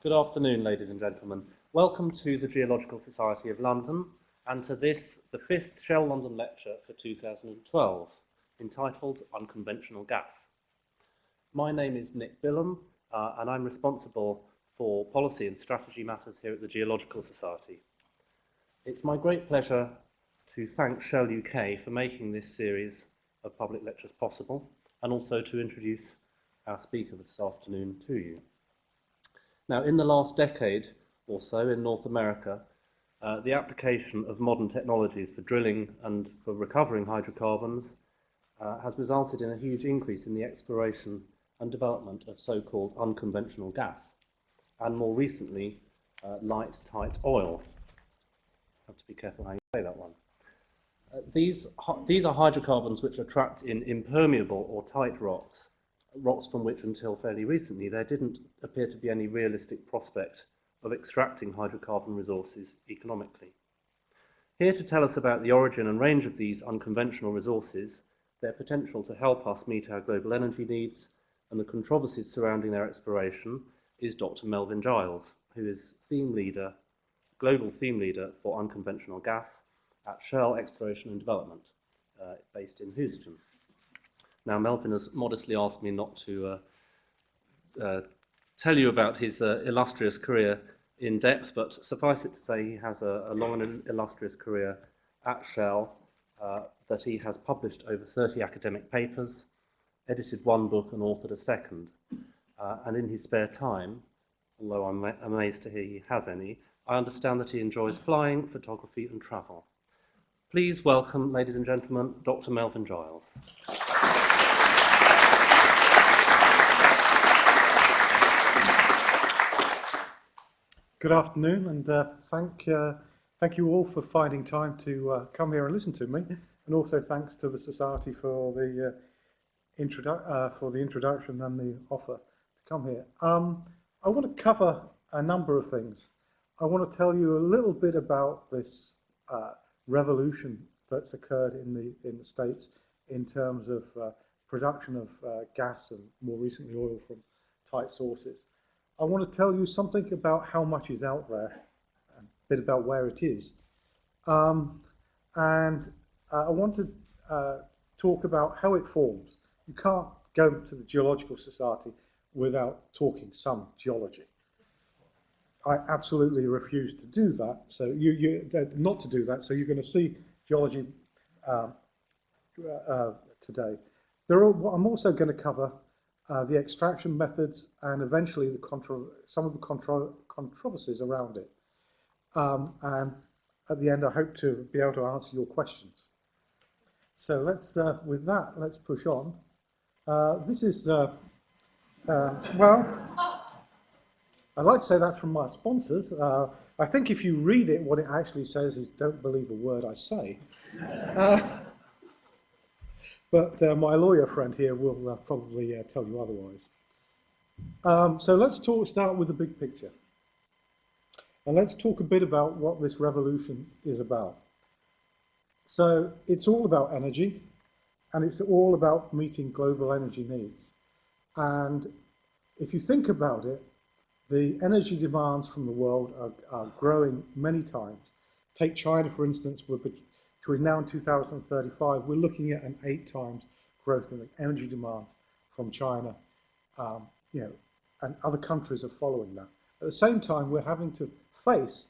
Good afternoon, ladies and gentlemen. Welcome to the Geological Society of London and to this, the 5th Shell London lecture for 2012, entitled Unconventional Gas. My name is Nick Billam and I'm responsible for policy and strategy matters here at the Geological Society. It's my great pleasure to thank Shell UK for making this series of public lectures possible and also to introduce our speaker this afternoon to you. Now, in the last decade or so in North America, the application of modern technologies for drilling and for recovering hydrocarbons has resulted in a huge increase in the exploration and development of so-called unconventional gas, and more recently, light, tight oil. I have to be careful how you say that one. These are hydrocarbons which are trapped in impermeable or tight rocks from which until fairly recently there didn't appear to be any realistic prospect of extracting hydrocarbon resources economically. Here to tell us about the origin and range of these unconventional resources, their potential to help us meet our global energy needs, and the controversies surrounding their exploration, is Dr. Melvyn Giles, who is global theme leader for unconventional gas at Shell Exploration and Development, based in Houston. Now, Melvyn has modestly asked me not to tell you about his illustrious career in depth, but suffice it to say he has a long and illustrious career at Shell, that he has published over 30 academic papers, edited one book and authored a second. And in his spare time, although I'm amazed to hear he has any, I understand that he enjoys flying, photography and travel. Please welcome, ladies and gentlemen, Dr. Melvyn Giles. Good afternoon, and thank you all for finding time to come here and listen to me, and also thanks to the Society for the introduction and the offer to come here. I want to cover a number of things. I want to tell you a little bit about this revolution that's occurred in the States in terms of production of gas and more recently oil from tight sources. I want to tell you something about how much is out there, a bit about where it is, and I want to talk about how it forms. You can't go to the Geological Society without talking some geology. I absolutely refuse to do that, so not to do that. So you're going to see geology today. I'm also going to cover the extraction methods and eventually some of the controversies around it. And at the end, I hope to be able to answer your questions. So with that, let's push on. This is, well, I'd like to say that's from my sponsors. I think if you read it, what it actually says is don't believe a word I say. But my lawyer friend here will probably tell you otherwise. So let's start with the big picture. And let's talk a bit about what this revolution is about. So it's all about energy, and it's all about meeting global energy needs. And if you think about it, the energy demands from the world are growing many times. Take China, for instance, between now and 2035, we're looking at an 8 times growth in the energy demands from China, and other countries are following that. At the same time, we're having to face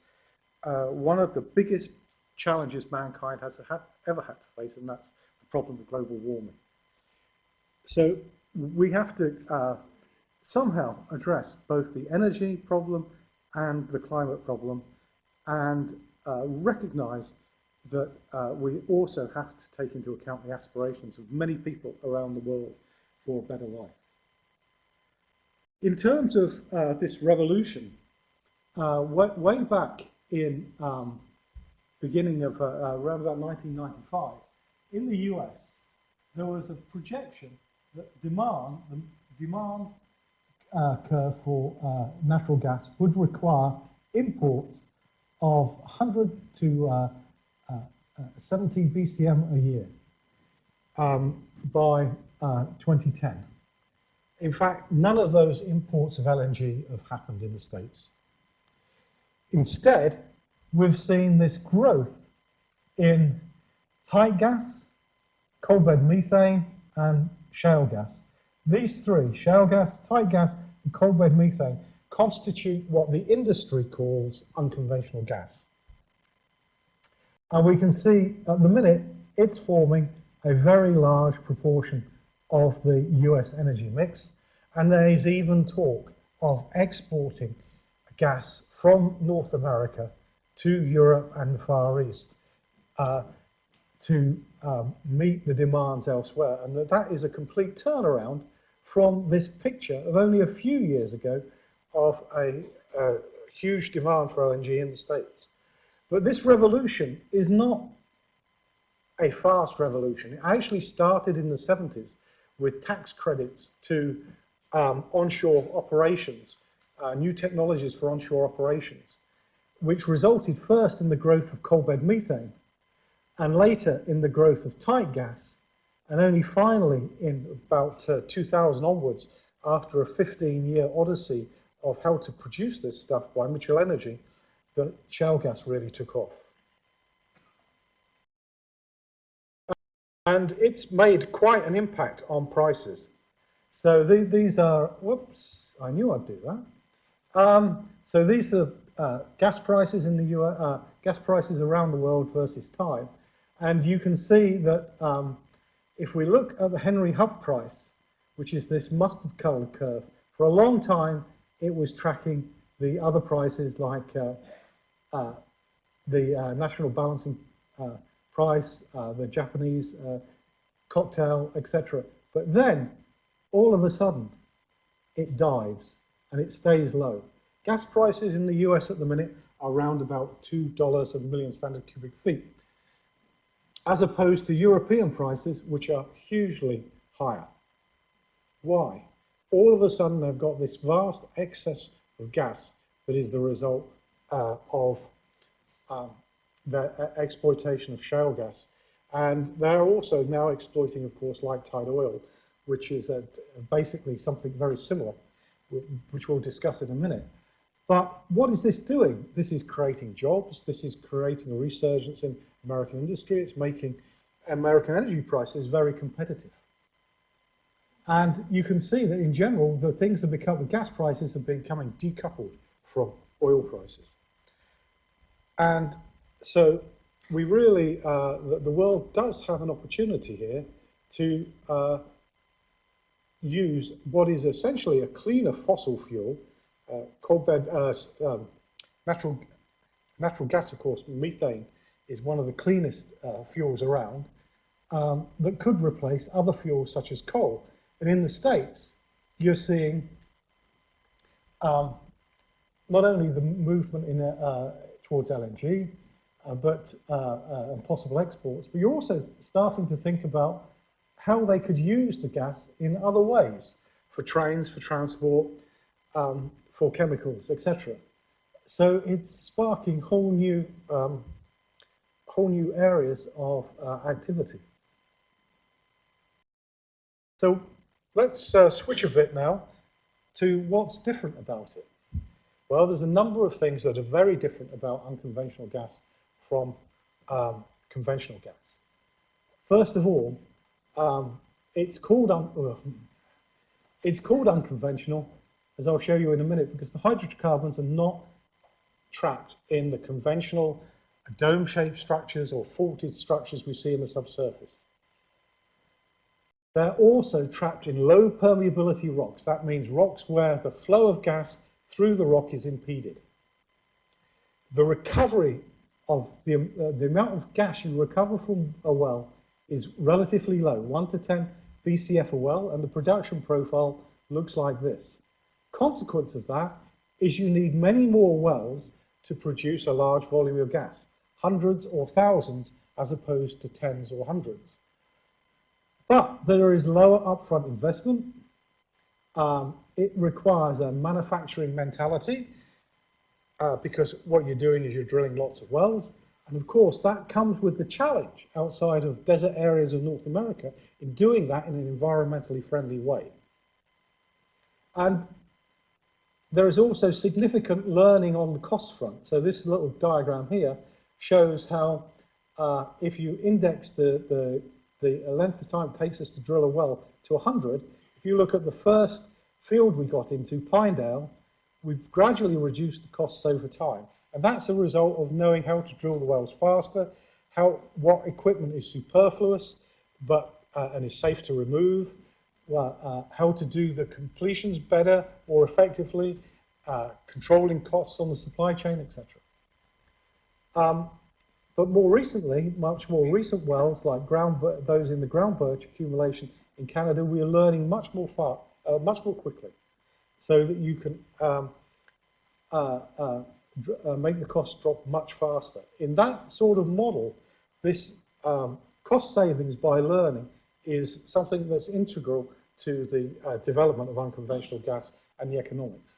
one of the biggest challenges mankind has ever had to face, and that's the problem of global warming. So we have to somehow address both the energy problem and the climate problem, and recognize that we also have to take into account the aspirations of many people around the world for a better life. In terms of this revolution, way back in beginning of around about 1995, in the US, there was a projection that the demand curve for natural gas would require imports of 100 to 17 BCM a year by 2010. In fact, none of those imports of LNG have happened in the States. Instead, we've seen this growth in tight gas, coalbed methane, and shale gas. These three, shale gas, tight gas, and coalbed methane, constitute what the industry calls unconventional gas. And we can see at the minute it's forming a very large proportion of the US energy mix, and there is even talk of exporting gas from North America to Europe and the Far East to meet the demands elsewhere, and that is a complete turnaround from this picture of only a few years ago of a huge demand for LNG in the States. But this revolution is not a fast revolution. It actually started in the 70s with tax credits to onshore operations, new technologies for onshore operations, which resulted first in the growth of coalbed methane, and later in the growth of tight gas, and only finally in about 2000 onwards, after a 15-year odyssey of how to produce this stuff by Mitchell Energy, that shale gas really took off. And it's made quite an impact on prices. So these are, whoops, I knew I'd do that. So these are gas prices in the US, gas prices around the world versus time. And you can see that if we look at the Henry Hub price, which is this mustard colored curve, for a long time it was tracking the other prices like the national balancing price, the Japanese cocktail, etc. But then, all of a sudden, it dives and it stays low. Gas prices in the US at the minute are around about $2 a million standard cubic feet, as opposed to European prices, which are hugely higher. Why? All of a sudden, they've got this vast excess of gas that is the result of the exploitation of shale gas. And they're also now exploiting, of course, light tight oil, which is basically something very similar, which we'll discuss in a minute. But what is this doing? This is creating jobs. This is creating a resurgence in American industry. It's making American energy prices very competitive. And you can see that in general, the gas prices have been becoming decoupled from oil prices. And so we really, the world does have an opportunity here to use what is essentially a cleaner fossil fuel, natural gas, of course, methane is one of the cleanest fuels around, that could replace other fuels such as coal. And in the States, you're seeing not only the movement in towards LNG, and possible exports, but you're also starting to think about how they could use the gas in other ways, for trains, for transport, for chemicals, etc. So it's sparking whole new areas of activity. So let's switch a bit now to what's different about it. Well, there's a number of things that are very different about unconventional gas from conventional gas. First of all, it's called unconventional, as I'll show you in a minute, because the hydrocarbons are not trapped in the conventional dome-shaped structures or faulted structures we see in the subsurface. They're also trapped in low permeability rocks. That means rocks where the flow of gas through the rock is impeded. The recovery of the amount of gas you recover from a well is relatively low, 1 to 10 BCF a well, and the production profile looks like this. Consequence of that is you need many more wells to produce a large volume of gas, hundreds or thousands as opposed to tens or hundreds. But there is lower upfront investment. It requires a manufacturing mentality because what you're doing is you're drilling lots of wells. And of course, that comes with the challenge outside of desert areas of North America in doing that in an environmentally friendly way. And there is also significant learning on the cost front. So this little diagram here shows how if you index the length of time it takes us to drill a well to 100, if you look at the first field we got into, Pinedale, we've gradually reduced the costs over time. And that's a result of knowing how to drill the wells faster, what equipment is superfluous and is safe to remove, how to do the completions better, more effectively, controlling costs on the supply chain, etc. But more recently, much more recent wells like those in the ground birch accumulation in Canada, we are learning much more quickly, so that you can make the costs drop much faster. In that sort of model, this cost savings by learning is something that's integral to the development of unconventional gas and the economics.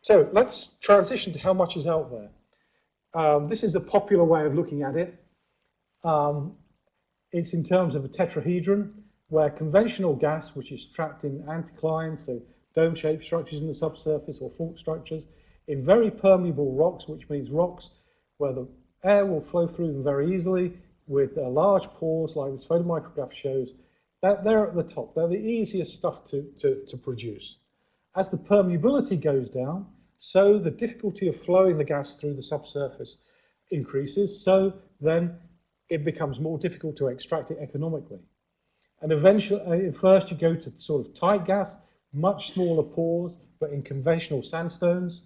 So let's transition to how much is out there. This is a popular way of looking at it. It's in terms of a tetrahedron, where conventional gas, which is trapped in anticlines, so dome-shaped structures in the subsurface or fault structures, in very permeable rocks, which means rocks where the air will flow through them very easily with large pores like this photomicrograph shows. They're at the top. They're the easiest stuff to produce. As the permeability goes down, so the difficulty of flowing the gas through the subsurface increases, so then it becomes more difficult to extract it economically. And eventually, first you go to sort of tight gas, much smaller pores, but in conventional sandstones,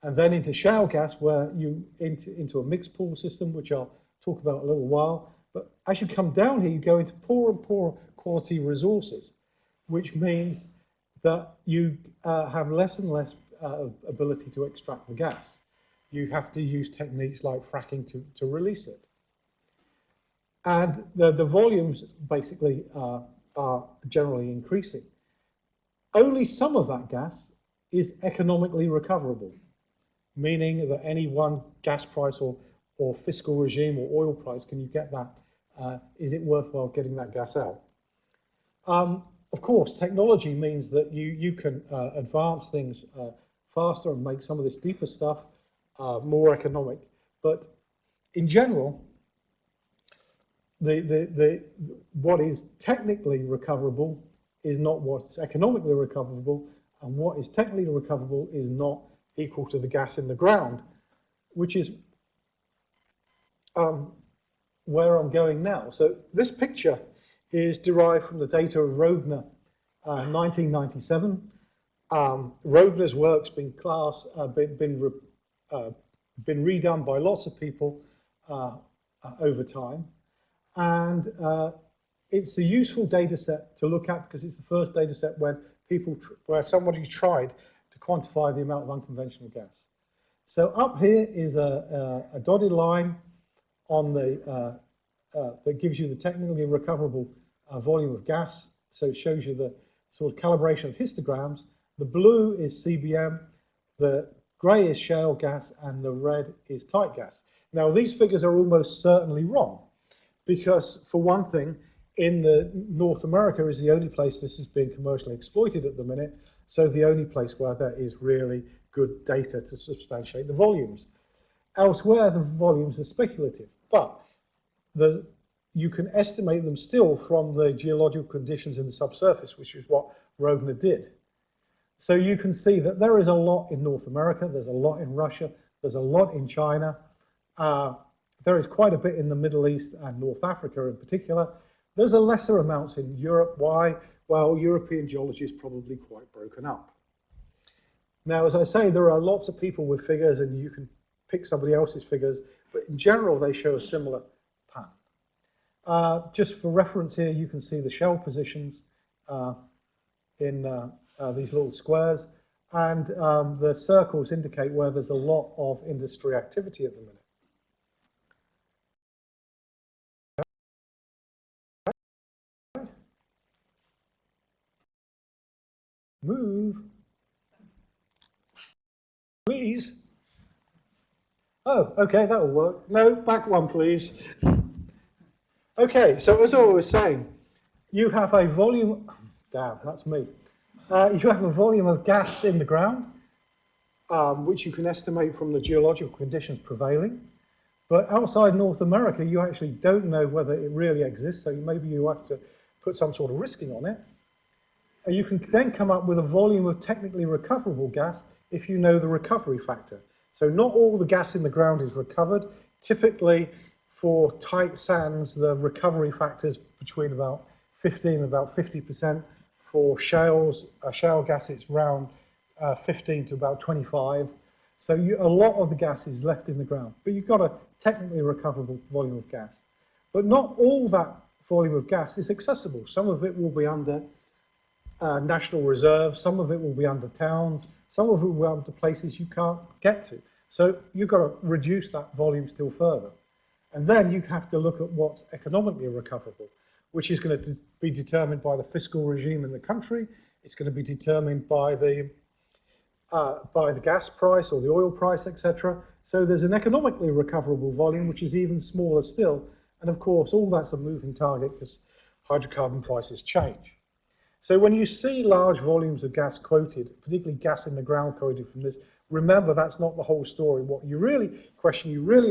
and then into shale gas, where you into a mixed pore system, which I'll talk about in a little while. But as you come down here, you go into poorer and poorer quality resources, which means that you have less and less ability to extract the gas. You have to use techniques like fracking to release it. And the volumes basically are generally increasing. Only some of that gas is economically recoverable, meaning that any one gas price or fiscal regime or oil price, can you get that? Is it worthwhile getting that gas out? Of course, technology means that you can advance things faster and make some of this deeper stuff more economic. But in general, what is technically recoverable is not what's economically recoverable, and what is technically recoverable is not equal to the gas in the ground, which is where I'm going now. So this picture is derived from the data of Roebner, 1997. Roebner's work's been redone by lots of people over time, and it's a useful data set to look at because it's the first data set where somebody tried to quantify the amount of unconventional gas. So up here is a dotted line on that gives you the technically recoverable volume of gas. So it shows you the sort of calibration of histograms. The blue is CBM, the grey is shale gas, and the red is tight gas. Now these figures are almost certainly wrong, because for one thing, North America is the only place this is being commercially exploited at the minute, so the only place where there is really good data to substantiate the volumes. Elsewhere, the volumes are speculative, but you can estimate them still from the geological conditions in the subsurface, which is what Roebner did. So you can see that there is a lot in North America, there's a lot in Russia, there's a lot in China, there is quite a bit in the Middle East and North Africa in particular. There's a lesser amounts in Europe. Why? Well, European geology is probably quite broken up. Now, as I say, there are lots of people with figures, and you can pick somebody else's figures, but in general, they show a similar pattern. Just for reference here, you can see the shell positions in these little squares, and the circles indicate where there's a lot of industry activity at the minute. Move, please. Oh, okay, that'll work. No, back one, please. Okay, so as I was saying, you have a volume, damn, that's me. you have a volume of gas in the ground, which you can estimate from the geological conditions prevailing. But outside North America, you actually don't know whether it really exists, so maybe you have to put some sort of risking on it. And you can then come up with a volume of technically recoverable gas if you know the recovery factor. So not all the gas in the ground is recovered. Typically, for tight sands, the recovery factor is between about 15 and about 50%. For shales, shale gas, it's around 15 to about 25. So a lot of the gas is left in the ground, but you've got a technically recoverable volume of gas. But not all that volume of gas is accessible. Some of it will be under national reserves, some of it will be under towns, some of it will be under places you can't get to. So you've got to reduce that volume still further. And then you have to look at what's economically recoverable, which is going to be determined by the fiscal regime in the country. It's going to be determined by the gas price or the oil price, etc. So there's an economically recoverable volume, which is even smaller still. And of course, all that's a moving target because hydrocarbon prices change. So when you see large volumes of gas quoted, particularly gas in the ground quoted from this, remember that's not the whole story. What you really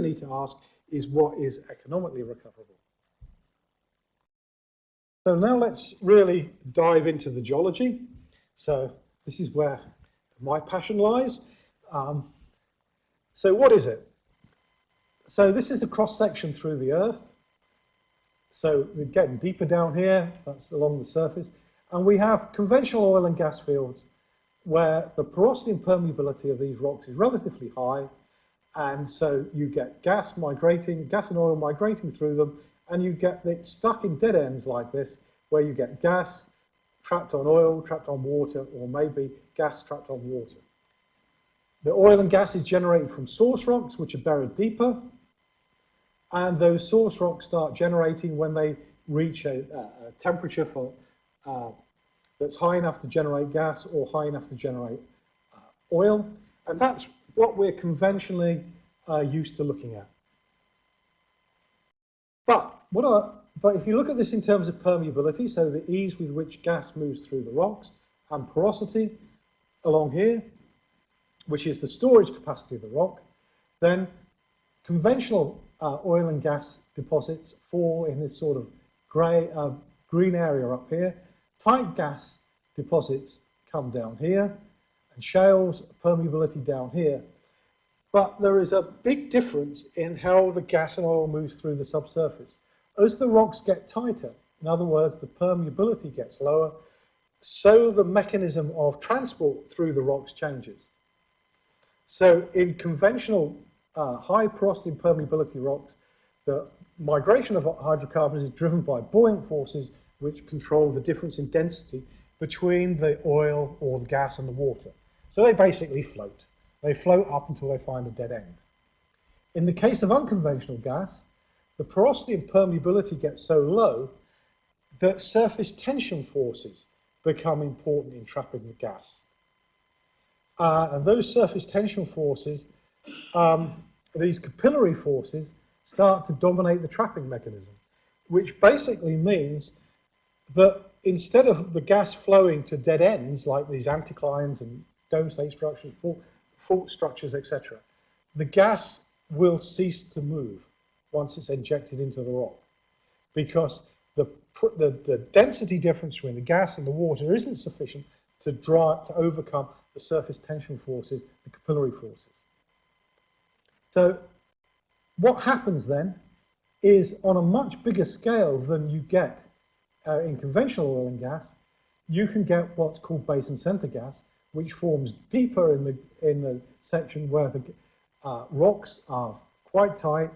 need to ask is what is economically recoverable. So now let's really dive into the geology. So this is where my passion lies. So what is it? So this is a cross-section through the Earth. So we're getting deeper down here, that's along the surface. And we have conventional oil and gas fields where the porosity and permeability of these rocks is relatively high. And so you get gas and oil migrating through them, and you get it stuck in dead ends like this, where you get gas trapped on oil, trapped on water, or maybe gas trapped on water. The oil and gas is generated from source rocks, which are buried deeper, and those source rocks start generating when they reach a temperature that's high enough to generate gas or high enough to generate oil, and that's what we're conventionally used to looking at. But if you look at this in terms of permeability, so the ease with which gas moves through the rocks, and porosity along here, which is the storage capacity of the rock, then conventional oil and gas deposits fall in this sort of green area up here. Tight gas deposits come down here, and shales permeability down here. But there is a big difference in how the gas and oil moves through the subsurface. As the rocks get tighter, in other words, the permeability gets lower, so the mechanism of transport through the rocks changes. So in conventional high porosity and permeability rocks, the migration of hydrocarbons is driven by buoyant forces which control the difference in density between the oil or the gas and the water. So they basically float. They float up until they find a dead end. In the case of unconventional gas, the porosity and permeability get so low that surface tension forces become important in trapping the gas. And those surface tension forces, these capillary forces, start to dominate the trapping mechanism, which basically means that instead of the gas flowing to dead ends like these anticlines and dome-shaped structures, fault structures, etc., the gas will cease to move once it's injected into the rock, because the density difference between the gas and the water isn't sufficient to overcome the surface tension forces, the capillary forces. So what happens then is, on a much bigger scale than you get in conventional oil and gas, you can get what's called basin center gas, which forms deeper in the section where the rocks are quite tight,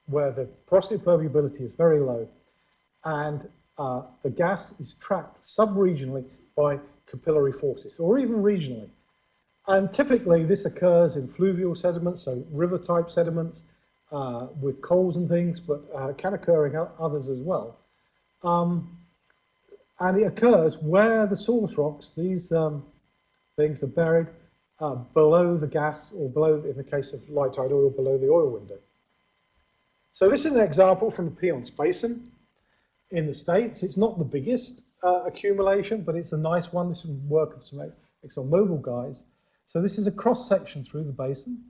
where the porosity permeability is very low, and the gas is trapped sub-regionally by capillary forces, or even regionally. And typically this occurs in fluvial sediments, so river-type sediments with coals and things, but can occur in others as well. And it occurs where the source rocks, these things are buried below the gas, or below, in the case of light tide oil, below the oil window. So this is an example from the Piceance Basin in the States. It's not the biggest, accumulation, but it's a nice one. This is work of some ExxonMobil guys. So this is a cross-section through the basin.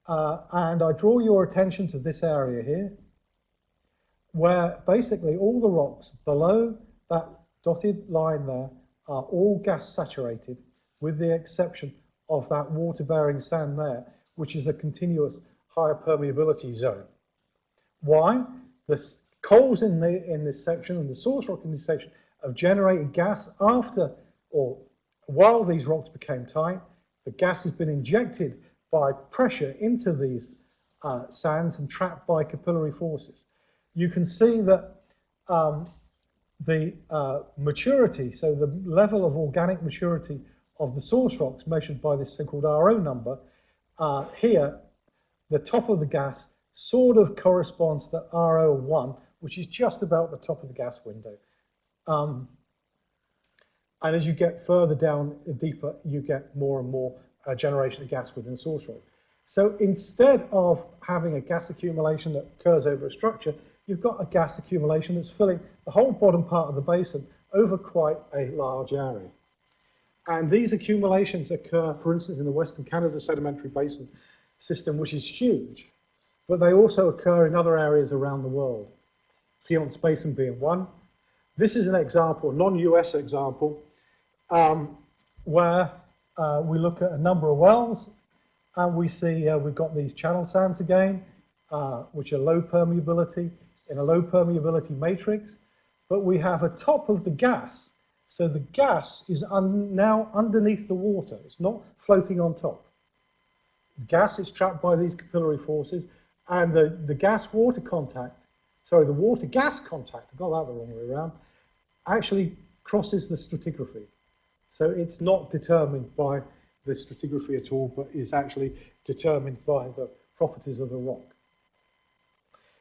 And I draw your attention to this area here, where basically all the rocks below that dotted line there are all gas saturated, with the exception of that water-bearing sand there, which is a continuous higher permeability zone. Why? The coals in this section and the source rock in this section have generated gas after or while these rocks became tight. The gas has been injected by pressure into these sands and trapped by capillary forces. You can see that the maturity, so the level of organic maturity of the source rocks measured by this so-called RO number, here, the top of the gas sort of corresponds to RO1, which is just about the top of the gas window. And as you get further down deeper, you get more and more generation of gas within the source rock. So instead of having a gas accumulation that occurs over a structure, you've got a gas accumulation that's filling the whole bottom part of the basin over quite a large area. And these accumulations occur, for instance, in the Western Canada Sedimentary Basin system, which is huge, but they also occur in other areas around the world, Piceance Basin being one. This is an example, a non-US example, where we look at a number of wells, and we see we've got these channel sands again, which are low permeability, in a low permeability matrix, but we have a top of the gas. So the gas is now underneath the water. It's not floating on top. The gas is trapped by these capillary forces, and the gas-water contact, sorry, the water-gas contact, I got that the wrong way around, actually crosses the stratigraphy. So it's not determined by the stratigraphy at all, but is actually determined by the properties of the rock.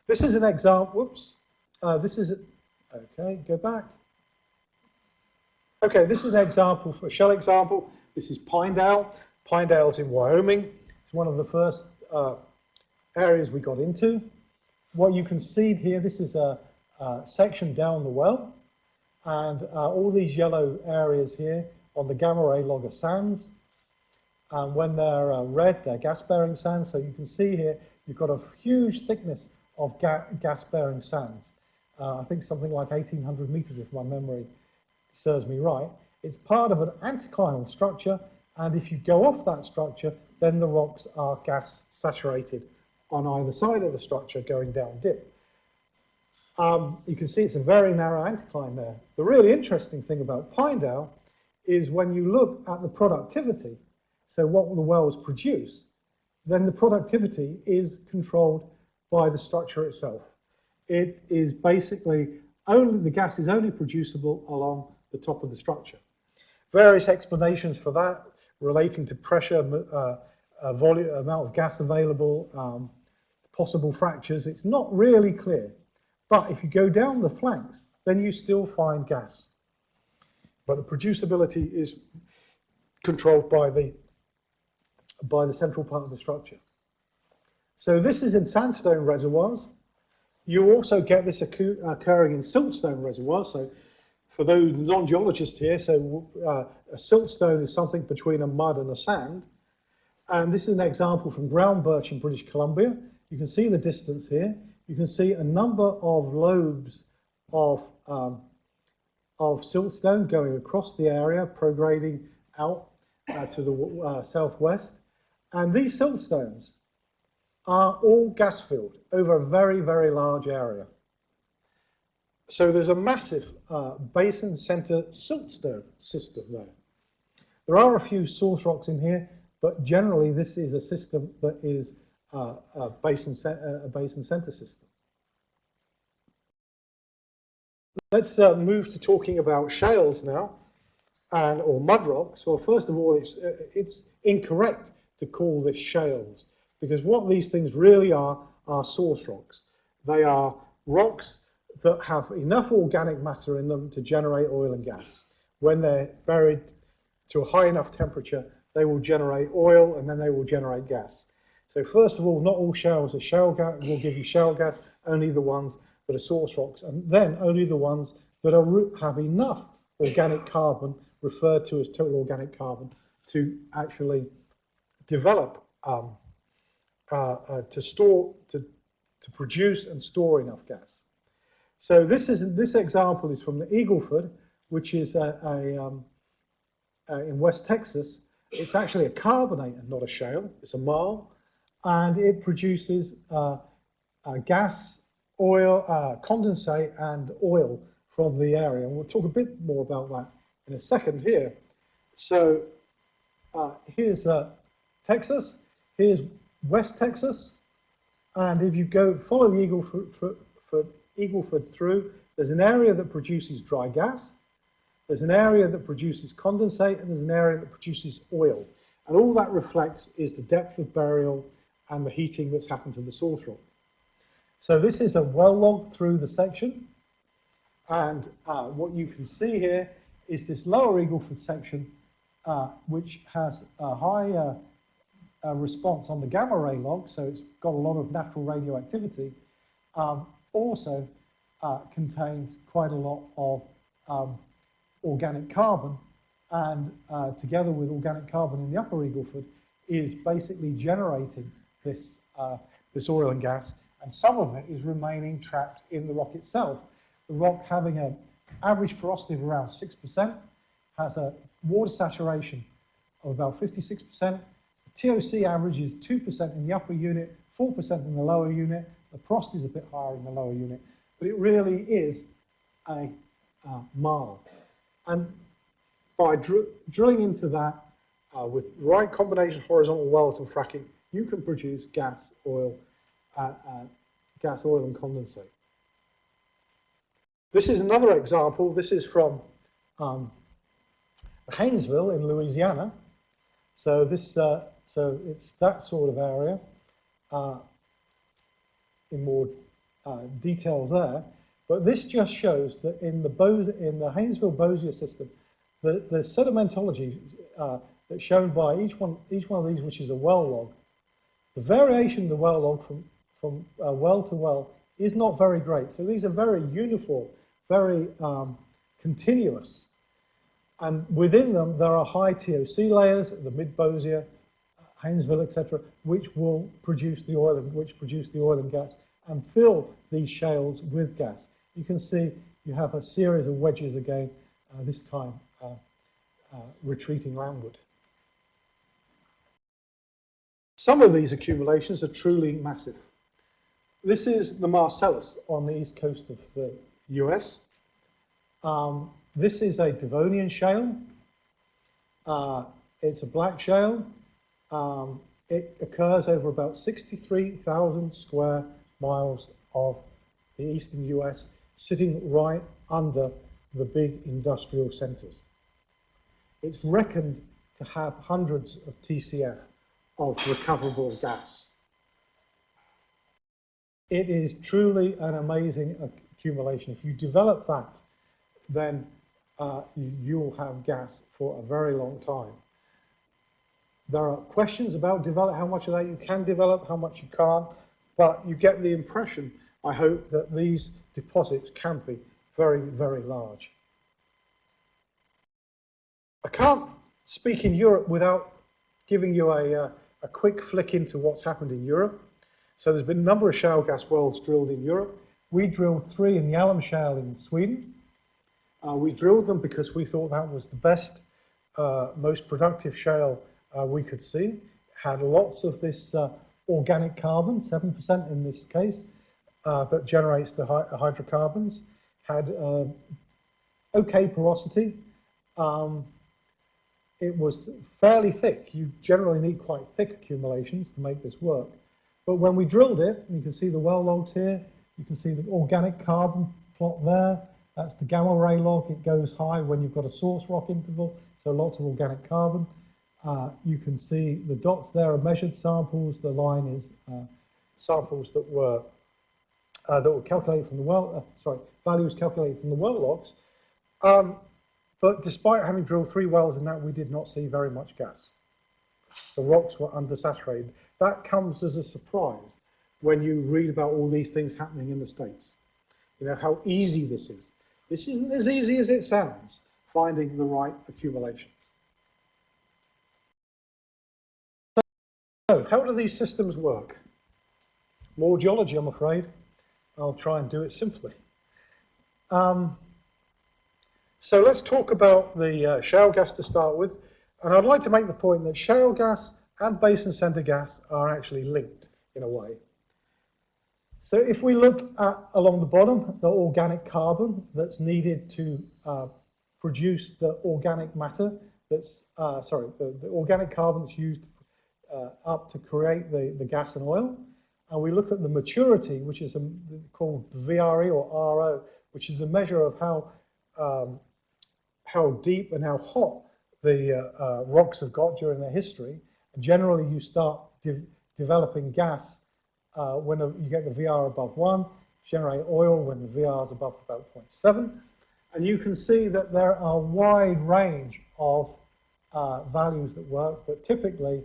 This is an example, whoops, okay, go back. Okay, this is an example, a shell example. This is Pinedale. Pinedale's in Wyoming. It's one of the first areas we got into. What you can see here, this is a section down the well, and all these yellow areas here on the gamma ray logger sands. And when they're red, they're gas-bearing sands. So you can see here, you've got a huge thickness of gas-bearing sands. I think something like 1,800 meters, if my memory serves me right. It's part of an anticlinal structure, and if you go off that structure, then the rocks are gas saturated on either side of the structure going down dip. You can see it's a very narrow anticline there. The really interesting thing about Pinedale is when you look at the productivity, so what the wells produce, then the productivity is controlled by the structure itself. It is basically only, the gas is only producible along the top of the structure. Various explanations for that relating to pressure, volume, amount of gas available, possible fractures. It's not really clear. But if you go down the flanks, then you still find gas. But the producibility is controlled by the central part of the structure. So this is in sandstone reservoirs. You also get this occurring in siltstone reservoirs. So for those non-geologists here, so a siltstone is something between a mud and a sand. And this is an example from ground birch in British Columbia. You can see the distance here. You can see a number of lobes of siltstone going across the area, prograding out to the southwest. And these siltstones are all gas-filled over a very, very large area. So there's a massive basin center siltstone system there. There are a few source rocks in here, but generally this is a system that is a basin center system. Let's move to talking about shales now, or mud rocks. Well, first of all, it's incorrect to call this shales, because what these things really are source rocks. They are rocks that have enough organic matter in them to generate oil and gas. When they're buried to a high enough temperature, they will generate oil and then they will generate gas. So first of all, not all shales are shale gas, will give you shale gas, only the ones that are source rocks, and then only the ones that have enough organic carbon, referred to as total organic carbon, to actually develop to produce and store enough gas. So this example is from the Eagleford, which is in West Texas. It's actually a carbonate and not a shale. It's a marl, and it produces gas, oil, condensate, and oil from the area. And we'll talk a bit more about that in a second here. So here's Texas. Here's West Texas. And if you follow the Eagleford through, there's an area that produces dry gas, there's an area that produces condensate, and there's an area that produces oil. And all that reflects is the depth of burial and the heating that's happened to the source rock. So this is a well log through the section. And what you can see here is this lower Eagleford section, which has a high response on the gamma ray log, so it's got a lot of natural radioactivity. Also contains quite a lot of organic carbon, and together with organic carbon in the upper Eagleford is basically generating this oil and gas, and some of it is remaining trapped in the rock itself. The rock, having an average porosity of around 6%, has a water saturation of about 56%. The TOC average is 2% in the upper unit, 4% in the lower unit. The porosity is a bit higher in the lower unit, but it really is a marl. And by drilling into that with the right combination of horizontal wells and fracking, you can produce gas, oil, and condensate. This is another example. This is from Haynesville in Louisiana. So this, so it's that sort of area in more detail there. But this just shows that in the Haynesville-Bossier system, the sedimentology that's shown by each one of these, which is a well log, the variation of the well log from well to well is not very great. So these are very uniform, very continuous. And within them, there are high TOC layers, the mid-Bossier, Haynesville, etc., which will produce the oil and gas and fill these shales with gas. You can see you have a series of wedges again, this time retreating landward. Some of these accumulations are truly massive. This is the Marcellus on the east coast of the US. This is a Devonian shale. It's a black shale. It occurs over about 63,000 square miles of the eastern US, sitting right under the big industrial centers. It's reckoned to have hundreds of TCF of recoverable gas. It is truly an amazing accumulation. If you develop that, then you'll have gas for a very long time. There are questions about how much of that you can develop, how much you can't, but you get the impression, I hope, that these deposits can be very, very large. I can't speak in Europe without giving you a quick flick into what's happened in Europe. So there's been a number of shale gas wells drilled in Europe. We drilled 3 in the Alum Shale in Sweden. We drilled them because we thought that was the best, most productive shale we could see. Had lots of this organic carbon, 7% in this case, that generates the hydrocarbons. Had okay porosity. It was fairly thick. You generally need quite thick accumulations to make this work. But when we drilled it, you can see the well logs here. You can see the organic carbon plot there. That's the gamma ray log. It goes high when you've got a source rock interval, so lots of organic carbon. You can see the dots there are measured samples. The line is samples that were calculated from the well. Values calculated from the well logs. But despite having drilled 3 wells in that, we did not see very much gas. The rocks were undersaturated. That comes as a surprise when you read about all these things happening in the States. You know how easy this is. This isn't as easy as it sounds, finding the right accumulations. So, how do these systems work? More geology, I'm afraid. I'll try and do it simply. So let's talk about the shale gas to start with. And I'd like to make the point that shale gas and basin center gas are actually linked in a way. So if we look at along the bottom, the organic carbon that's needed to produce the organic matter, that's the organic carbon that's used up to create the gas and oil. And we look at the maturity, which is called VRE or RO, which is a measure of how deep and how hot the rocks have got during their history. And generally, you start developing gas when you get the VR above 1, generate oil when the VR is above about 0.7. And you can see that there are a wide range of values that work, but typically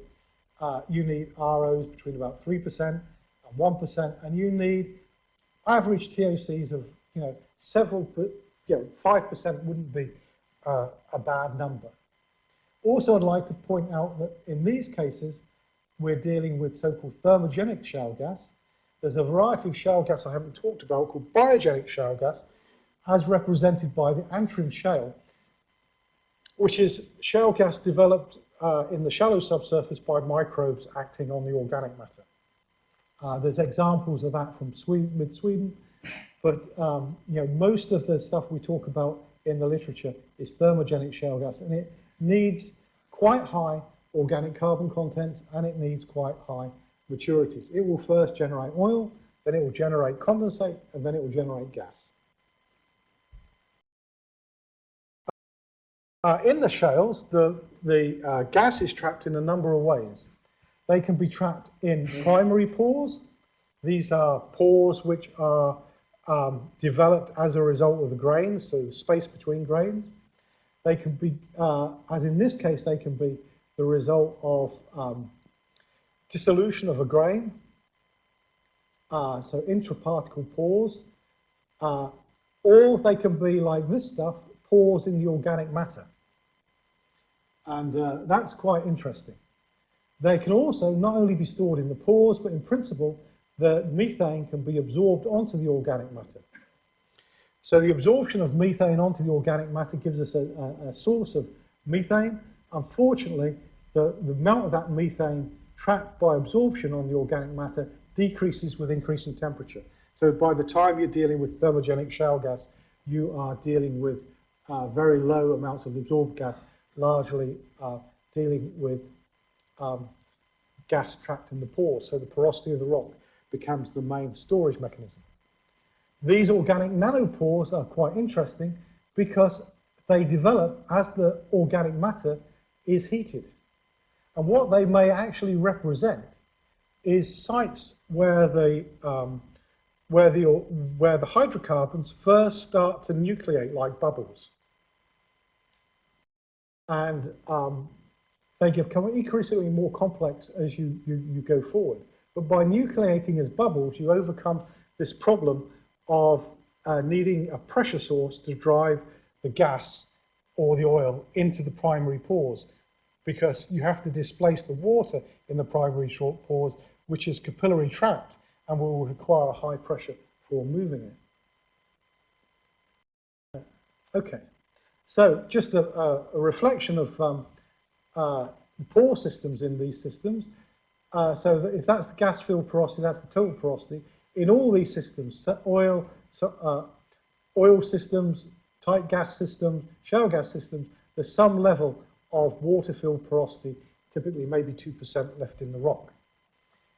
you need ROs between about 3% and 1%, and you need average TOCs of several, 5% wouldn't be a bad number. Also, I'd like to point out that in these cases, we're dealing with so-called thermogenic shale gas. There's a variety of shale gas I haven't talked about called biogenic shale gas, as represented by the Antrim shale, which is shale gas developed in the shallow subsurface by microbes acting on the organic matter. There's examples of that from mid-Sweden, but most of the stuff we talk about in the literature is thermogenic shale gas, and it needs quite high organic carbon contents, and it needs quite high maturities. It will first generate oil, then it will generate condensate, and then it will generate gas. In the shales, the gas is trapped in a number of ways. They can be trapped in primary pores. These are pores which are developed as a result of the grains, so the space between grains. They can be, as in this case, they can be the result of dissolution of a grain, so intraparticle pores, or they can be like this stuff, pores in the organic matter. And that's quite interesting. They can also not only be stored in the pores, but in principle, the methane can be absorbed onto the organic matter. So the absorption of methane onto the organic matter gives us a source of methane. Unfortunately, the amount of that methane trapped by absorption on the organic matter decreases with increasing temperature. So by the time you're dealing with thermogenic shale gas, you are dealing with very low amounts of absorbed gas, largely dealing with gas trapped in the pores. So the porosity of the rock becomes the main storage mechanism. These organic nanopores are quite interesting because they develop as the organic matter is heated. And what they may actually represent is sites where the hydrocarbons first start to nucleate like bubbles. And they become increasingly more complex as you go forward. But by nucleating as bubbles, you overcome this problem of needing a pressure source to drive the gas or the oil into the primary pores, because you have to displace the water in the primary short pores, which is capillary trapped and will require a high pressure for moving it. Okay, so just a reflection of the pore systems in these systems. So that if that's the gas field porosity, that's the total porosity. In all these systems, oil systems, tight gas systems, shale gas systems, there's some level of water-filled porosity, typically maybe 2% left in the rock.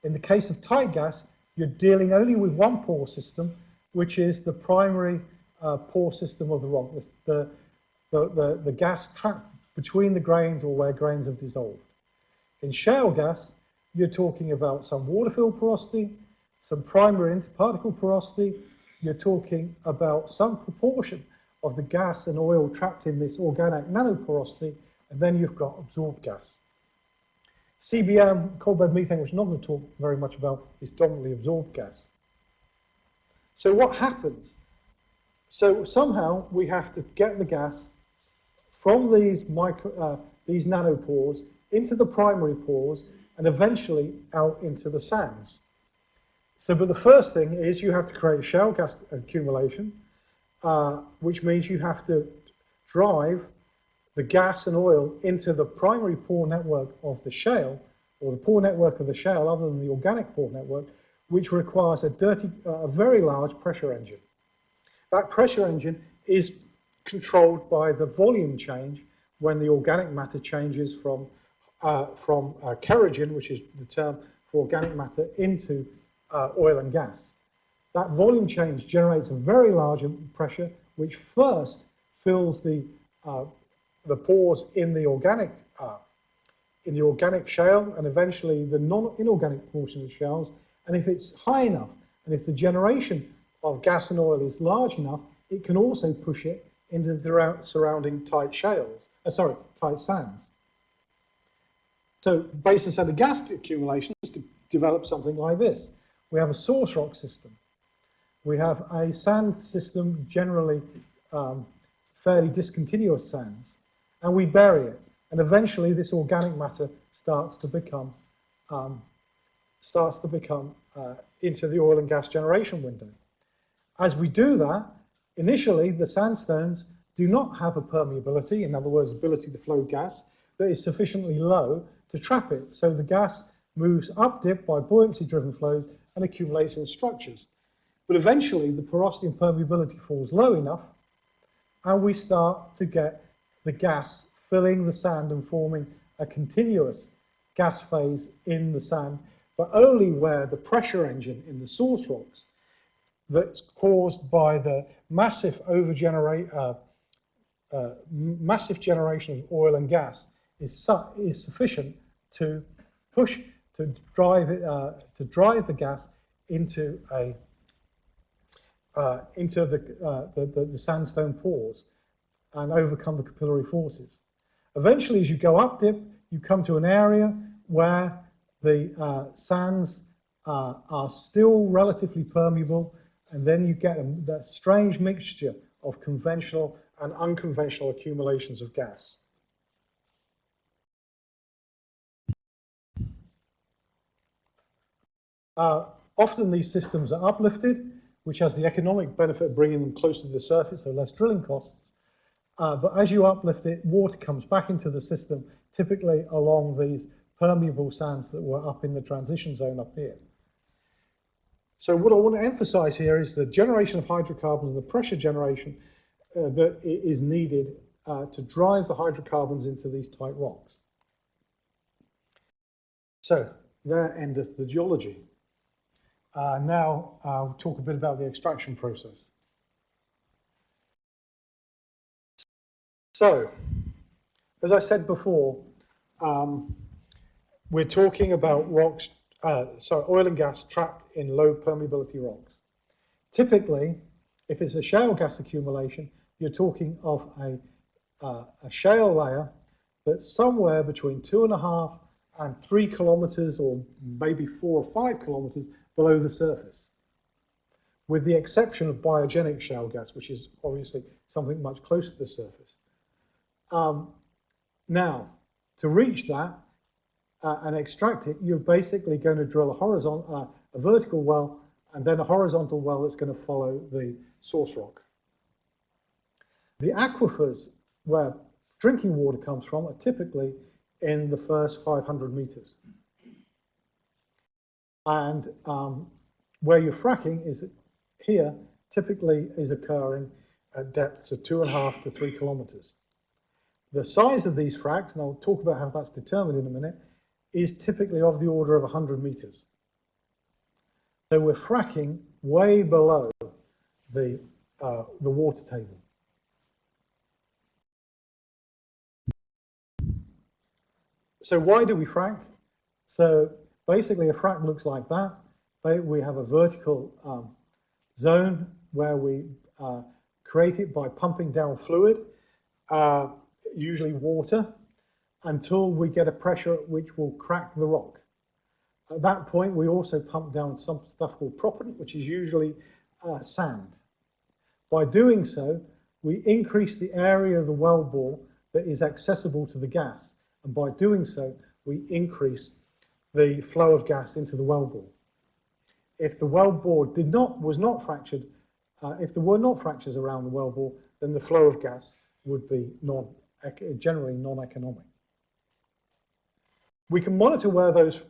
In the case of tight gas, you're dealing only with one pore system, which is the primary pore system of the rock, the gas trapped between the grains or where grains have dissolved. In shale gas, you're talking about some water-filled porosity, some primary interparticle porosity. You're talking about some proportion of the gas and oil trapped in this organic nanoporosity, and then you've got absorbed gas. CBM, coal bed methane, which I'm not going to talk very much about, is dominantly absorbed gas. So what happens So somehow we have to get the gas from these nanopores into the primary pores and eventually out into the sands. So, but the first thing is you have to create shale gas accumulation, which means you have to drive the gas and oil into the primary pore network of the shale, or the pore network of the shale other than the organic pore network, which requires a very large pressure engine. That pressure engine is controlled by the volume change when the organic matter changes from kerogen, which is the term for organic matter, into oil and gas. That volume change generates a very large pressure, which first fills the pores in the organic shale and eventually the non-inorganic portion of the shales. And if it's high enough, and if the generation of gas and oil is large enough, it can also push it into the surrounding tight sands. So basin center gas accumulation is to develop something like this. We have a source rock system. We have a sand system, generally fairly discontinuous sands, and we bury it. And eventually this organic matter starts to become into the oil and gas generation window. As we do that, initially the sandstones do not have a permeability, in other words, ability to flow gas, that is sufficiently low to trap it. So the gas moves up dip by buoyancy-driven flows and accumulates in structures. But eventually the porosity and permeability falls low enough, and we start to get the gas filling the sand and forming a continuous gas phase in the sand, but only where the pressure engine in the source rocks that's caused by the massive generation of oil and gas is sufficient to drive the gas into the sandstone pores and overcome the capillary forces. Eventually, as you go up dip, you come to an area where the sands are still relatively permeable, and then you get that strange mixture of conventional and unconventional accumulations of gas. Often these systems are uplifted, which has the economic benefit of bringing them closer to the surface, so less drilling costs. But as you uplift it, water comes back into the system, typically along these permeable sands that were up in the transition zone up here. So what I want to emphasize here is the generation of hydrocarbons and the pressure generation that is needed to drive the hydrocarbons into these tight rocks. So there endeth the geology. Now I'll talk a bit about the extraction process. So, as I said before, we're talking about rocks, oil and gas trapped in low permeability rocks. Typically, if it's a shale gas accumulation, you're talking of a shale layer that's somewhere between 2.5 and 3 kilometers, or maybe 4 or 5 kilometers below the surface, with the exception of biogenic shale gas, which is obviously something much closer to the surface. Now, to reach that and extract it, you're basically going to drill a vertical well and then a horizontal well that's going to follow the source rock. The aquifers where drinking water comes from are typically in the first 500 meters. And where you're fracking is here, typically is occurring at depths of 2.5 to 3 kilometers. The size of these fracks, and I'll talk about how that's determined in a minute, is typically of the order of 100 meters. So we're fracking way below the water table. So why do we frack? So basically a frack looks like that. We have a vertical zone where we create it by pumping down fluid, usually water, until we get a pressure at which will crack the rock. At that point, we also pump down some stuff called proppant, which is usually sand. By doing so, we increase the area of the well bore that is accessible to the gas, and by doing so, we increase the flow of gas into the well bore. If the well bore was not fractured, if there were not fractures around the well bore, then the flow of gas would be generally non-economic. We can monitor where those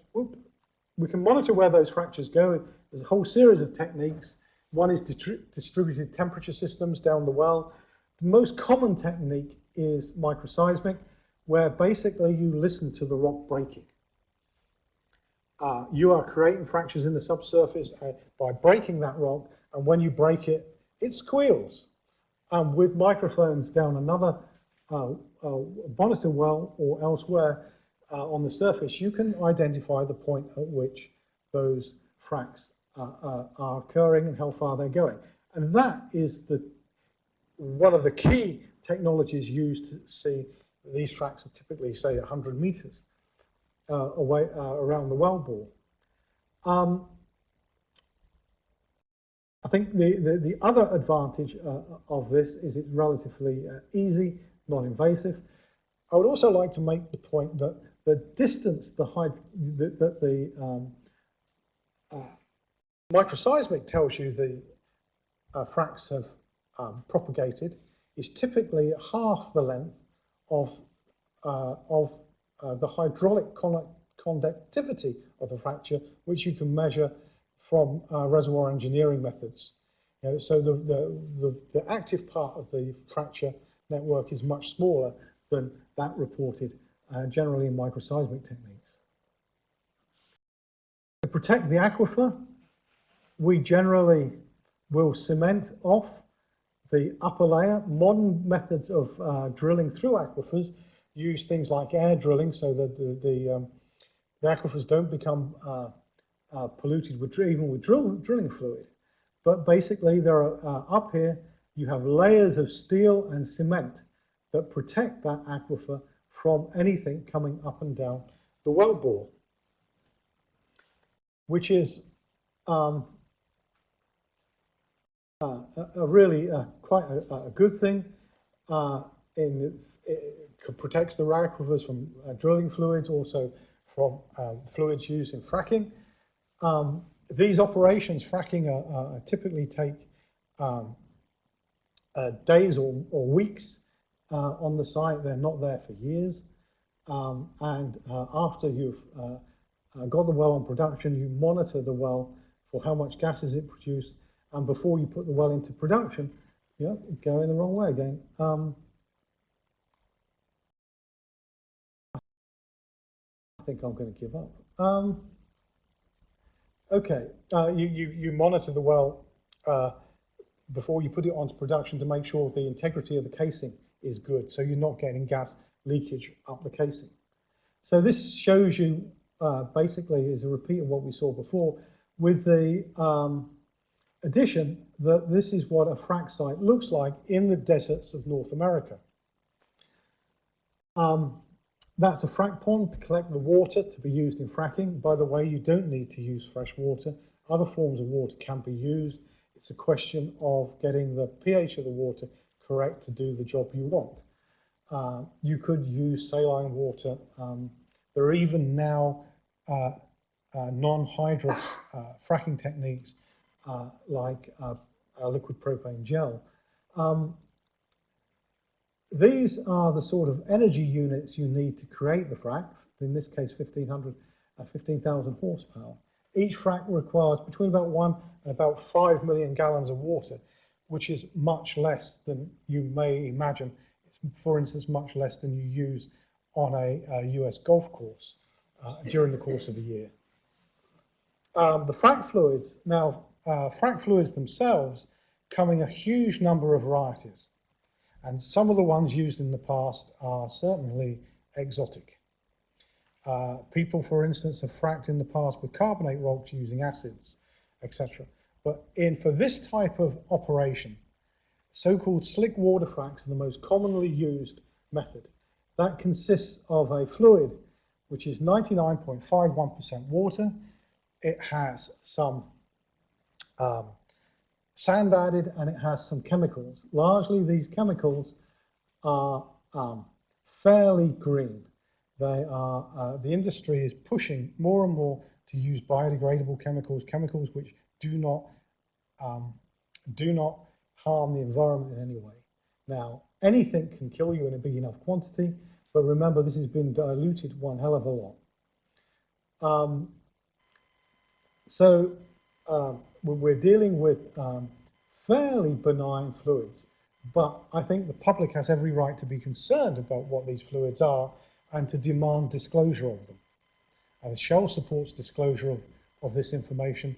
fractures go. There's a whole series of techniques. One is distributed temperature systems down the well. The most common technique is microseismic, where basically you listen to the rock breaking. You are creating fractures in the subsurface by breaking that rock, and when you break it, it squeals. With microphones down another monitor well or elsewhere on the surface, you can identify the point at which those fracks are occurring and how far they're going. And that is one of the key technologies used to see these fracks are typically, say, 100 meters away around the well bore. I think the other advantage of this is it's relatively easy, non-invasive. I would also like to make the point that the distance microseismic tells you the fracks have propagated is typically half the length of the hydraulic conductivity of the fracture, which you can measure from reservoir engineering methods. So the active part of the fracture network is much smaller than that reported generally in microseismic techniques. To protect the aquifer, we generally will cement off the upper layer. Modern methods of drilling through aquifers use things like air drilling so that the aquifers don't become polluted even with drilling fluid. But basically, there are up here you have layers of steel and cement that protect that aquifer from anything coming up and down the well bore, which is really quite a good thing. It protects the aquifers from drilling fluids, also from fluids used in fracking. These operations, fracking, typically take days or weeks on the site. They're not there for years. And after you've got the well on production, you monitor the well for how much gas is it produced. And before you put the well into production, going the wrong way again. I think I'm going to give up. Okay, you monitor the well before you put it onto production to make sure the integrity of the casing is good, so you're not getting gas leakage up the casing. So this shows you basically is a repeat of what we saw before, with the addition that this is what a frac site looks like in the deserts of North America. That's a frac pond to collect the water to be used in fracking. By the way, you don't need to use fresh water. Other forms of water can be used. It's a question of getting the pH of the water correct to do the job you want. You could use saline water. There are even now non-hydrous fracking techniques like liquid propane gel. These are the sort of energy units you need to create the frac. In this case, 15,000 horsepower. Each frac requires between about 1 and about 5 million gallons of water, which is much less than you may imagine. It's, for instance, much less than you use on a US golf course during the course of a year. The frac fluids, now frac fluids themselves come in a huge number of varieties. And some of the ones used in the past are certainly exotic. People, for instance, have fracked in the past with carbonate rocks using acids, etc. But for this type of operation, so-called slick water fracks are the most commonly used method. That consists of a fluid which is 99.51% water. It has some sand added, and it has some chemicals. Largely, these chemicals are fairly green. They are, the industry is pushing more and more to use biodegradable chemicals, chemicals which do not harm the environment in any way. Now, anything can kill you in a big enough quantity, but remember, this has been diluted one hell of a lot. We're dealing with fairly benign fluids, but I think the public has every right to be concerned about what these fluids are and to demand disclosure of them. And Shell supports disclosure of this information,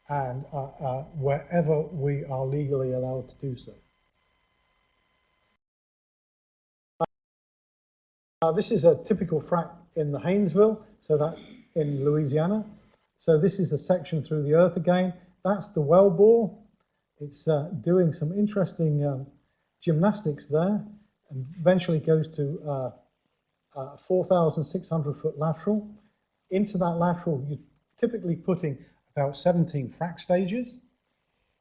and wherever we are legally allowed to do so. This is a typical frac in the Haynesville, so that in Louisiana. So this is a section through the earth again. That's the well bore. It's doing some interesting gymnastics there, and eventually goes to 4,600 foot lateral. Into that lateral, you're typically putting about 17 frac stages.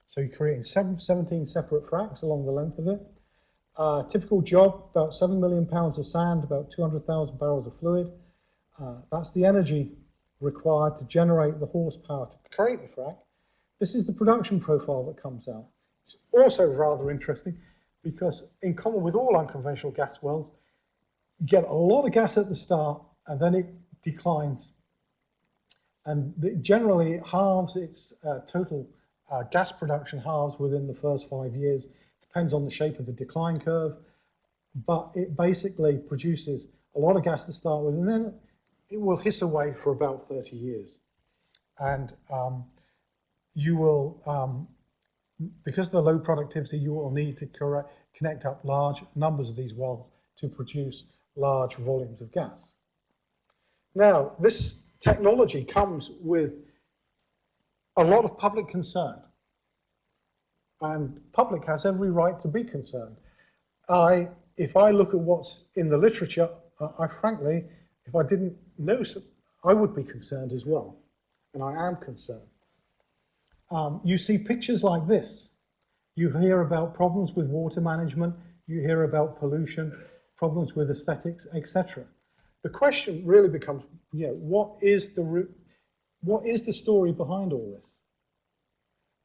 So you're creating 17 separate fracs along the length of it. Typical job, about 7 million pounds of sand, about 200,000 barrels of fluid. That's the energy required to generate the horsepower to create the frac. This is the production profile that comes out. It's also rather interesting because, in common with all unconventional gas wells, you get a lot of gas at the start and then it declines. And generally it halves its total gas production halves within the first 5 years. Depends on the shape of the decline curve, but it basically produces a lot of gas to start with, and then it will hiss away for about 30 years. And you will, because of the low productivity, you will need to connect up large numbers of these wells to produce large volumes of gas. Now, this technology comes with a lot of public concern, and public has every right to be concerned. If I look at what's in the literature, I frankly, if I didn't know, I would be concerned as well, and I am concerned. You see pictures like this. You hear about problems with water management, you hear about pollution, problems with aesthetics, etc. The question really becomes, what is the story behind all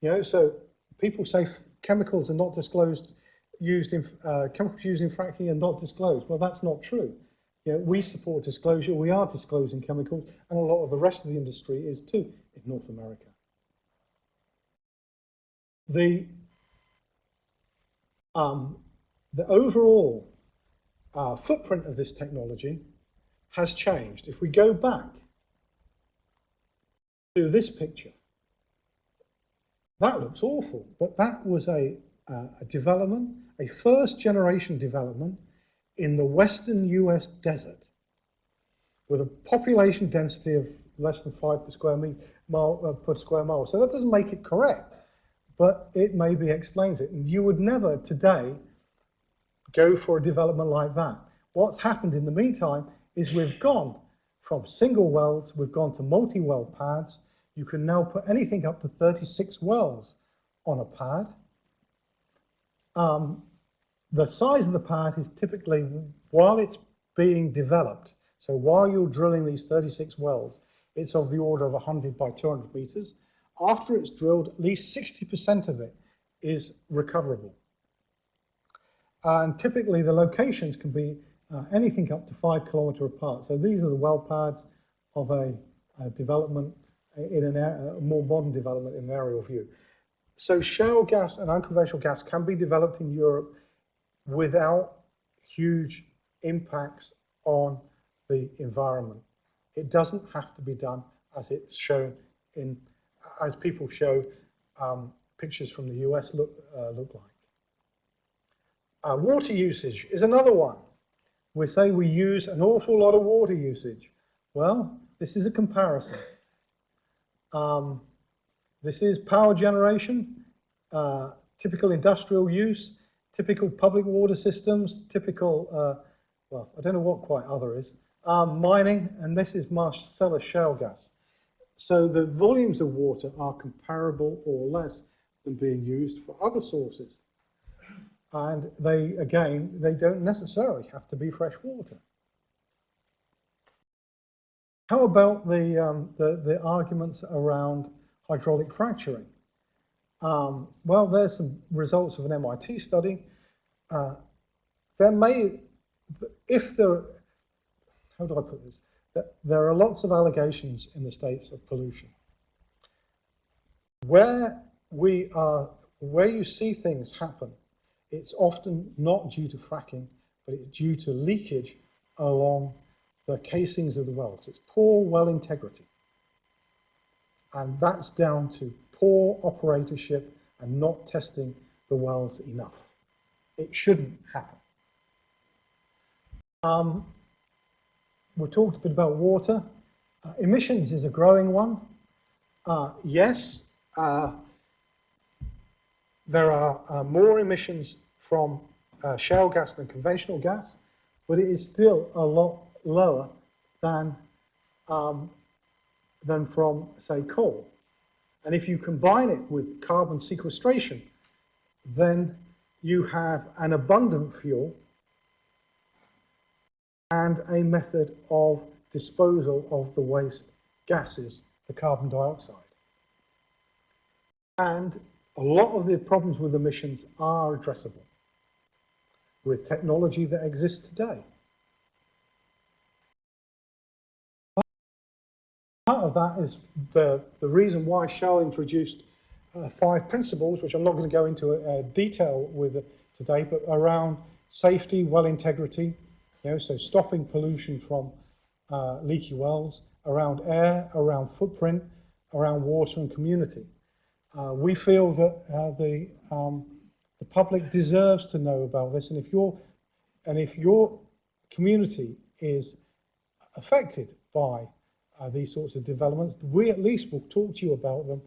this? So people say chemicals are not disclosed, chemicals used in fracking are not disclosed. Well, that's not true. We support disclosure. We are disclosing chemicals, and a lot of the rest of the industry is too in North America. The overall footprint of this technology has changed. If we go back to this picture, that looks awful, but that was a development, a first generation development in the western US desert with a population density of less than 5 per square mile. So that doesn't make it correct, but it maybe explains it. And you would never today go for a development like that. What's happened in the meantime is we've gone from single wells, we've gone to multi-well pads. You can now put anything up to 36 wells on a pad. The size of the pad is typically, while it's being developed, so while you're drilling these 36 wells, it's of the order of 100 by 200 meters. After it's drilled, at least 60% of it is recoverable. And typically the locations can be anything up to 5 kilometers apart. So these are the well pads of a development in a more modern development in an aerial view. So shale gas and unconventional gas can be developed in Europe without huge impacts on the environment. It doesn't have to be done as it's shown in, as people show pictures from the US look like. Water usage is another one. We say we use an awful lot of water usage. Well, this is a comparison. This is power generation, typical industrial use, typical public water systems, typical, well, I don't know what quite other is, mining, and this is Marcellus shale gas. So the volumes of water are comparable or less them being used for other sources. And they don't necessarily have to be fresh water. How about the arguments around hydraulic fracturing? Well, there's some results of an MIT study. How do I put this? There are lots of allegations in the States of pollution. Where you see things happen, it's often not due to fracking, but it's due to leakage along the casings of the wells. It's poor well integrity. And that's down to poor operatorship and not testing the wells enough. It shouldn't happen. We talked a bit about water. Emissions is a growing one. Yes, there are more emissions from shale gas than conventional gas, but it is still a lot lower than from, say, coal. And if you combine it with carbon sequestration, then you have an abundant fuel and a method of disposal of the waste gases, the carbon dioxide. And a lot of the problems with emissions are addressable with technology that exists today. Part of that is the reason why Shell introduced 5 principles, which I'm not going to go into detail with today, but around safety, well integrity, so stopping pollution from leaky wells, around air, around footprint, around water and community. We feel that the public deserves to know about this, and if your community is affected by these sorts of developments, we at least will talk to you about them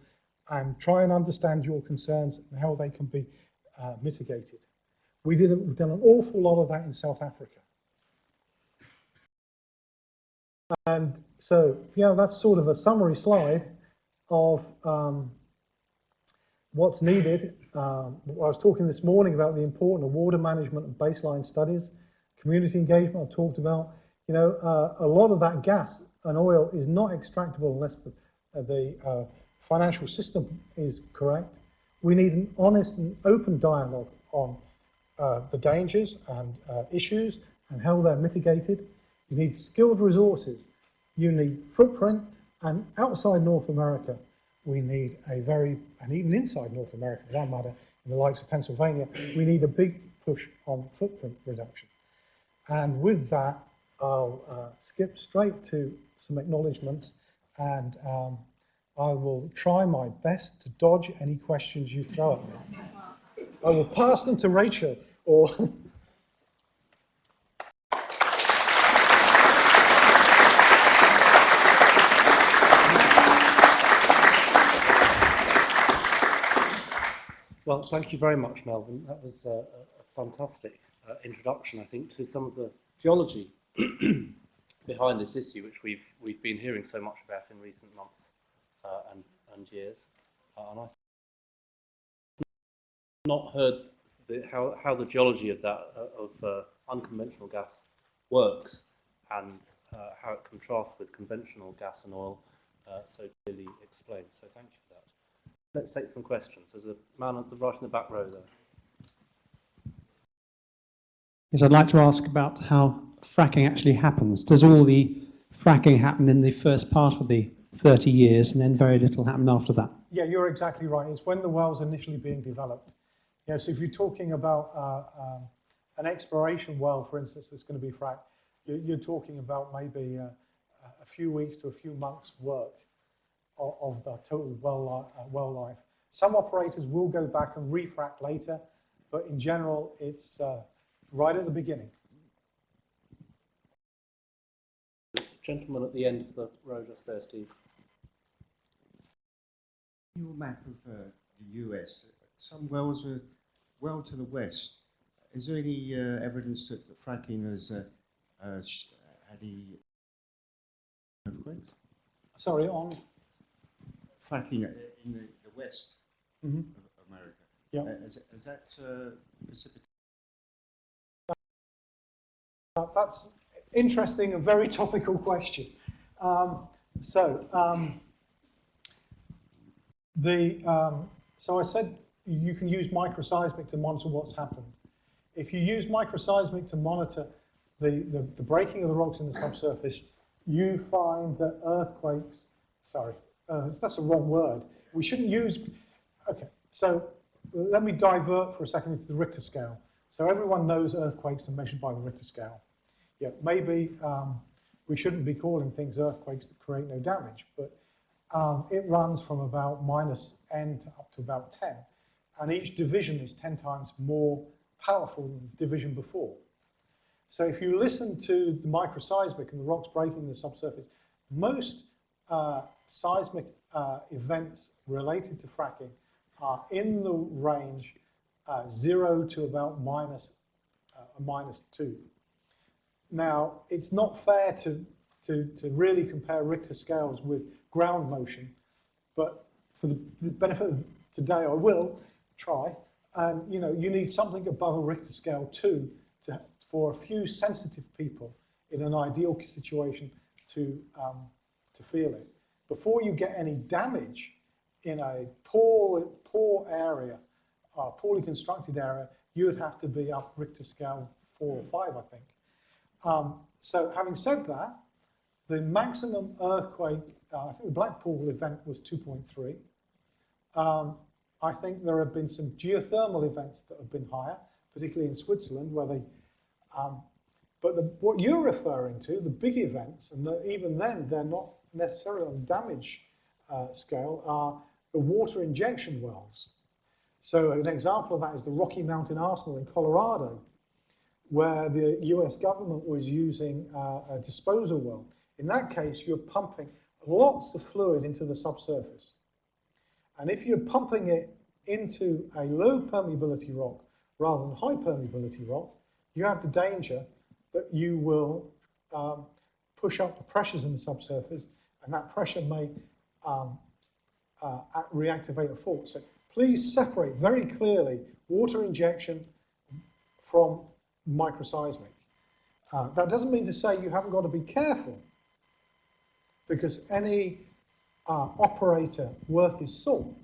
and try and understand your concerns and how they can be mitigated. We've done an awful lot of that in South Africa. And so, that's sort of a summary slide of what's needed. I was talking this morning about the importance of water management and baseline studies, community engagement I talked about. A lot of that gas and oil is not extractable unless the financial system is correct. We need an honest and open dialogue on the dangers and issues and how they're mitigated. You need skilled resources. You need footprint, and outside North America, we need and even inside North America, for that matter, in the likes of Pennsylvania, we need a big push on footprint reduction. And with that, I'll skip straight to some acknowledgements, and I will try my best to dodge any questions you throw at me. I will pass them to Rachel, or... Well, thank you very much, Melvin. That was a fantastic introduction, I think, to some of the geology behind this issue, which we've been hearing so much about in recent months and years. And I've not heard how the geology of that unconventional gas works and how it contrasts with conventional gas and oil so clearly explained. So thank you for that. Let's take some questions. There's a man right in the back row there. Yes, I'd like to ask about how fracking actually happens. Does all the fracking happen in the first part of the 30 years and then very little happen after that? Yeah, you're exactly right. It's when the well's initially being developed. So if you're talking about an exploration well, for instance, that's going to be fracked, you're talking about maybe a few weeks to a few months' work of the total well life. Some operators will go back and refract later, but in general, it's right at the beginning. Gentleman at the end of the row just there, Steve. Your map of the US, some wells are well to the west. Is there any evidence that the fracking has had any earthquakes? Sorry, on? Fracking in the west of America. Yeah. Has that precipitated? That's interesting and very topical question. So I said you can use microseismic to monitor what's happened. If you use microseismic to monitor the breaking of the rocks in the subsurface, you find that earthquakes, that's the wrong word. We shouldn't use, okay, so let me divert for a second into the Richter scale. So everyone knows earthquakes are measured by the Richter scale. Yeah, maybe we shouldn't be calling things earthquakes that create no damage, but it runs from about -n to up to about 10. And each division is 10 times more powerful than the division before. So if you listen to the microseismic and the rocks breaking in the subsurface, most seismic events related to fracking are in the range 0 to about -2. Now, it's not fair to really compare Richter scales with ground motion, but for the benefit of today, I will try. And you know, you need something above a Richter scale too, for a few sensitive people in an ideal situation to feel it. Before you get any damage in a poor area, poorly constructed area, you would have to be up Richter scale 4 or 5, I think. So having said that, the maximum earthquake, I think the Blackpool event was 2.3. I think there have been some geothermal events that have been higher, particularly in Switzerland, where they, what you're referring to, the big events, and even then they're not necessarily on damage scale, are the water injection wells. So an example of that is the Rocky Mountain Arsenal in Colorado, where the US government was using a disposal well. In that case, you're pumping lots of fluid into the subsurface. And if you're pumping it into a low permeability rock rather than high permeability rock, you have the danger that you will push up the pressures in the subsurface, and that pressure may reactivate a fault. So please separate very clearly water injection from microseismic. That doesn't mean to say you haven't got to be careful, because any operator worth his salt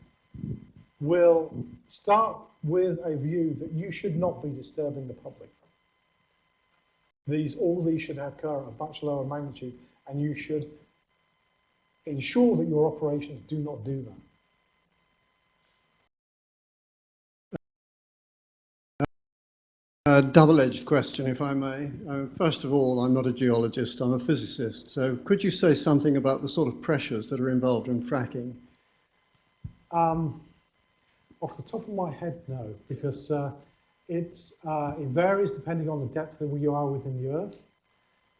will start with a view that you should not be disturbing the public. All these should occur at a much lower magnitude, and you should ensure that your operations do not do that. A double-edged question, if I may. First of all, I'm not a geologist, I'm a physicist. So could you say something about the sort of pressures that are involved in fracking? Off the top of my head, no, because it varies depending on the depth that you are within the earth.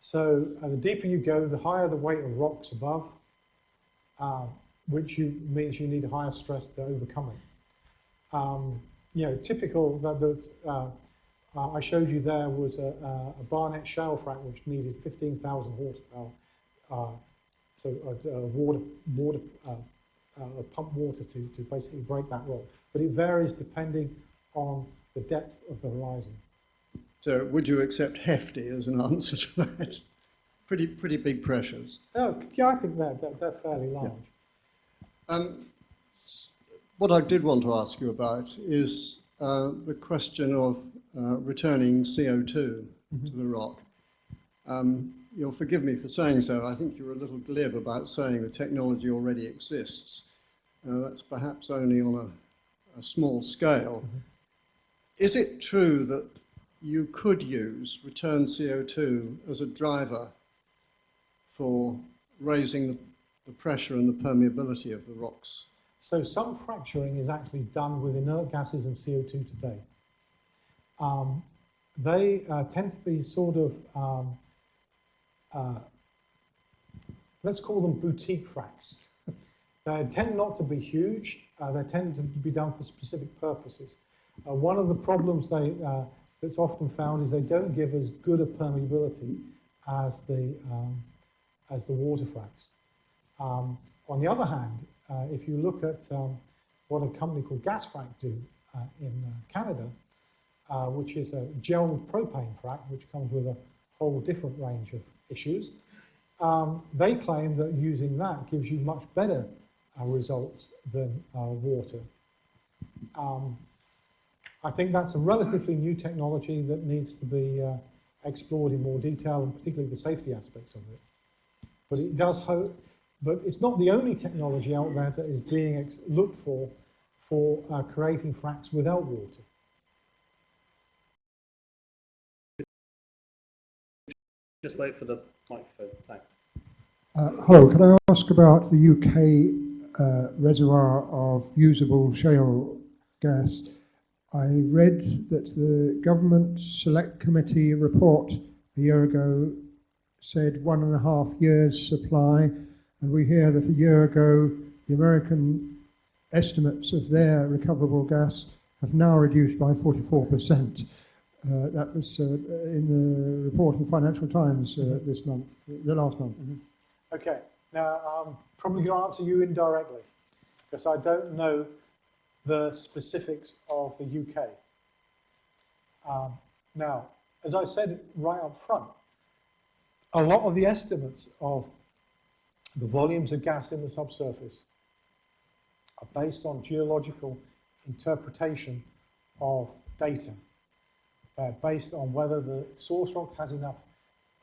So the deeper you go, the higher the weight of rocks above, which means you need a higher stress to overcome it. You know, typical I showed you there was a Barnett shale frac which needed 15,000 horsepower, pump water to basically break that rock. But it varies depending on the depth of the horizon. So would you accept hefty as an answer to that? Pretty big pressures. Oh, yeah, I think they're fairly large. Yeah. What I did want to ask you about is the question of returning CO2 to the rock. You'll forgive me for saying so. I think you're a little glib about saying the technology already exists. That's perhaps only on a small scale. Is it true that you could use return CO2 as a driver for raising the pressure and the permeability of the rocks? So some fracturing is actually done with inert gases and CO2 today. They tend to be sort of, let's call them boutique fracs. They tend not to be huge. They tend to be done for specific purposes. One of the problems that's often found is they don't give as good a permeability as the water fracs. On the other hand, if you look at what a company called GasFrac do in Canada, which is a gel propane frac, which comes with a whole different range of issues. They claim that using that gives you much better results than water. I think that's a relatively new technology that needs to be explored in more detail, and particularly the safety aspects of it. But it does hope. But it's not the only technology out there that is being looked for creating fracs without water. Just wait for the microphone, thanks. Hello, can I ask about the UK reservoir of usable shale gas? I read that the government select committee report a year ago said 1.5 years supply, and we hear that a year ago the American estimates of their recoverable gas have now reduced by 44%. That was in the report in the Financial Times this month, the last month. Okay, now I'm probably going to answer you indirectly, because I don't know the specifics of the UK. Now, as I said right up front, a lot of the estimates of the volumes of gas in the subsurface are based on geological interpretation of data. They're based on whether the source rock has enough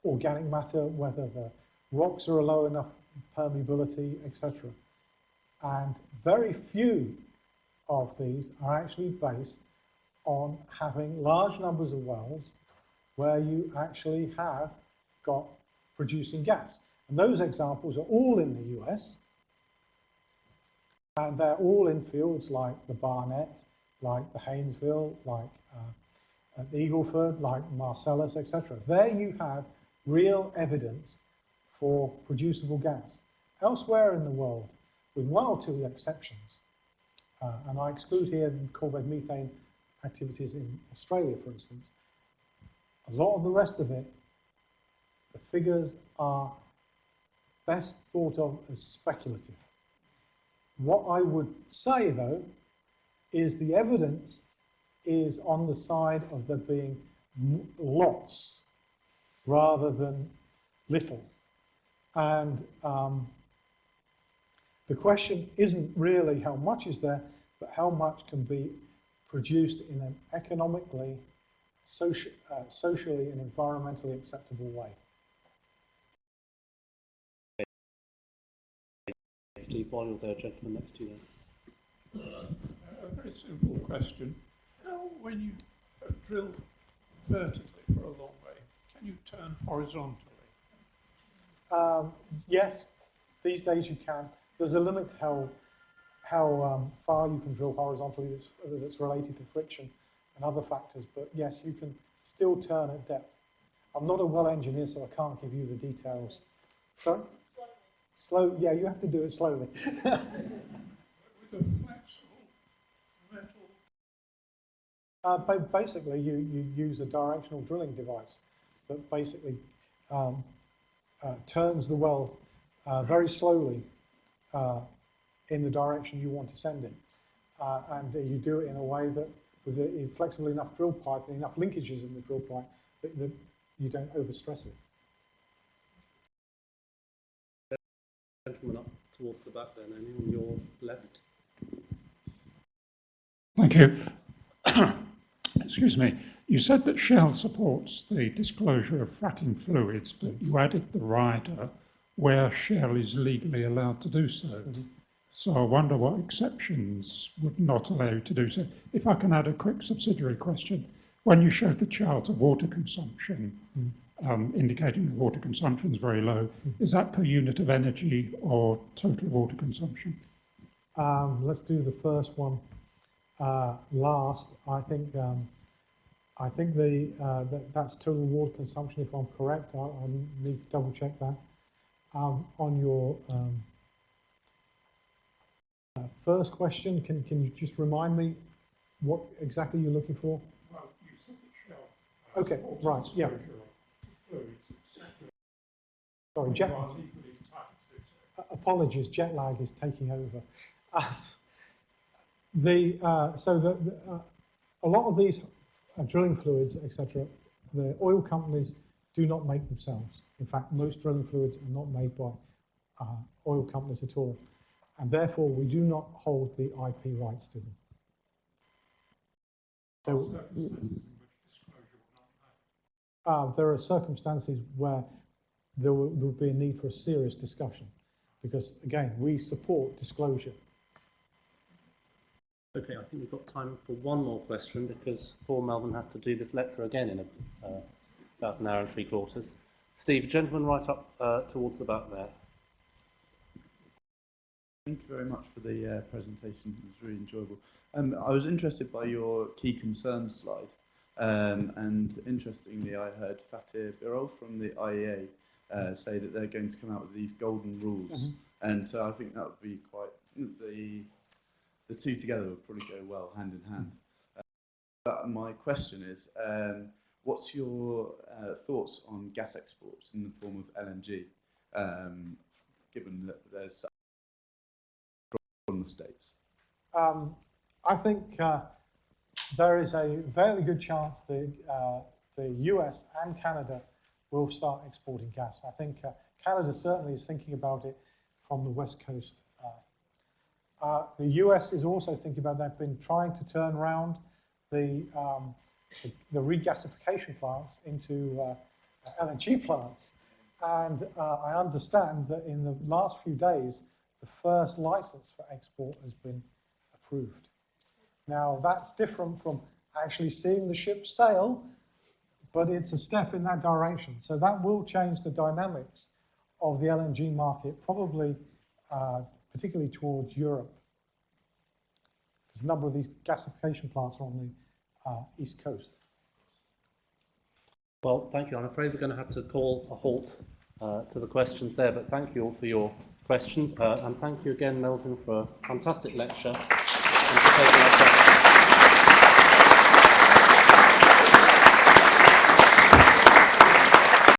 organic matter, whether the rocks are a low enough permeability, etc. And very few of these are actually based on having large numbers of wells where you actually have got producing gas. And those examples are all in the US, and they're all in fields like the Barnett, like the Haynesville, like the Eagleford, like Marcellus, etc. There you have real evidence for producible gas. Elsewhere in the world, with one or two exceptions, and I exclude here the coal bed methane activities in Australia, for instance, a lot of the rest of it, the figures are best thought of as speculative. What I would say, though, is the evidence is on the side of there being lots rather than little. And the question isn't really how much is there, but how much can be produced in an economically, socially and environmentally acceptable way. Steve, while you're there, gentleman next to you. A very simple question. How, when you drill vertically for a long way, can you turn horizontally? Yes, these days you can. There's a limit to how far you can drill horizontally that's related to friction and other factors, but yes, you can still turn at depth. I'm not a well engineer, so I can't give you the details. Sorry? Slow, yeah, you have to do it slowly. With a flexible metal? Basically, you use a directional drilling device that basically turns the well very slowly in the direction you want to send it. And you do it in a way that, with a flexible enough drill pipe and enough linkages in the drill pipe, that you don't overstress it. Gentleman up towards the back there, Naomi, on your left. Thank you. Excuse me. You said that Shell supports the disclosure of fracking fluids, but you added the rider where Shell is legally allowed to do so. Mm-hmm. So I wonder what exceptions would not allow you to do so. If I can add a quick subsidiary question. When you showed the chart of water consumption, indicating the water consumption is very low, is that per unit of energy or total water consumption? Let's do the first one last. I think that's total water consumption, if I'm correct. I need to double check that. On your first question, can you just remind me what exactly you're looking for? Well, you said that Shell. Okay, right, yeah. Sorry, apologies, jet lag is taking over. A lot of these drilling fluids, etc., the oil companies do not make themselves. In fact, most drilling fluids are not made by oil companies at all, and therefore we do not hold the IP rights to them. So there are circumstances where there will be a need for a serious discussion, because again, we support disclosure. Okay, I think we've got time for one more question, because Paul Melvin has to do this lecture again in about an hour and 3/4. Steve, gentleman right up towards the back there. Thank you very much for the presentation. It was really enjoyable. I was interested by your key concerns slide, and interestingly, I heard Fatih Birol from the IEA say that they're going to come out with these golden rules, and so I think that would be quite the two together would probably go well hand in hand. But my question is, what's your thoughts on gas exports in the form of LNG, given that there's from the States? I think there is a very good chance the US and Canada will start exporting gas. I think Canada certainly is thinking about it from the west coast. The US is also thinking about that. They've been trying to turn around the regasification plants into LNG plants. And I understand that in the last few days, the first license for export has been approved. Now, that's different from actually seeing the ship sail, but it's a step in that direction. So that will change the dynamics of the LNG market, probably particularly towards Europe, because a number of these gasification plants are on the east coast. Well, thank you. I'm afraid we're going to have to call a halt to the questions there, but thank you all for your questions, and thank you again, Melvin, for a fantastic lecture and for taking our questions.